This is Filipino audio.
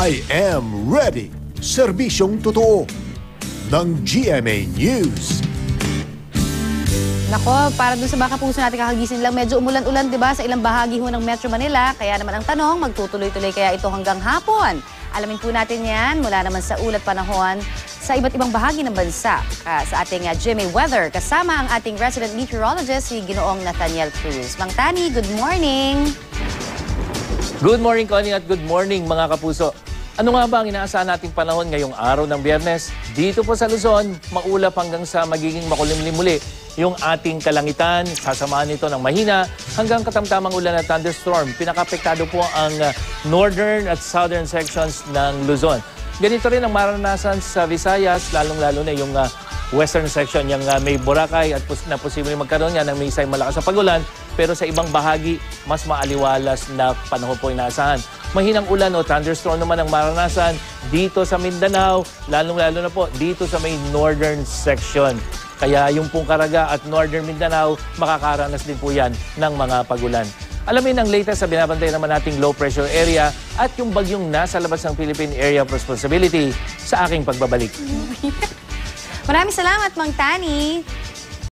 I am ready. Serbisyong totoo ng GMA News. Nako, para dun sa mga kapuso natin kakagising lang, medyo umulan-ulan, di ba, sa ilang bahagi ho ng Metro Manila. Kaya naman ang tanong, magtutuloy-tuloy kaya ito hanggang hapon? Alamin po natin yan mula naman sa ulat panahon sa iba't ibang bahagi ng bansa. Sa ating GMA Weather, kasama ang ating resident meteorologist, si Ginoong Nathaniel Cruz. Mang Tani, good morning! Good morning, Connie, at good morning, mga kapuso. Ano nga ba ang inaasahan nating panahon ngayong araw ng Biyernes? Dito po sa Luzon, maulap hanggang sa magiging makulimlim muli yung ating kalangitan. Sasamahan nito ng mahina hanggang katamtamang ulan at thunderstorm. Pinakapektado po ang northern at southern sections ng Luzon. Ganito rin ang maranasan sa Visayas, lalong-lalo na yung western section, yung may Boracay at na posibleng magkaroon nga ng may isang malakas na pagulan. Pero sa ibang bahagi, mas maaliwalas na panahon po inaasahan. Mahinang ulan o thunderstorm naman ang maranasan dito sa Mindanao, lalong-lalo na po dito sa may northern section. Kaya yung pong Caraga at northern Mindanao, makakaranas din po yan ng mga pagulan. Alamin ang latest sa binabantay naman nating low pressure area at yung bagyong nasa labas ng Philippine Area of Responsibility sa aking pagbabalik. Maraming salamat, Mang Tani!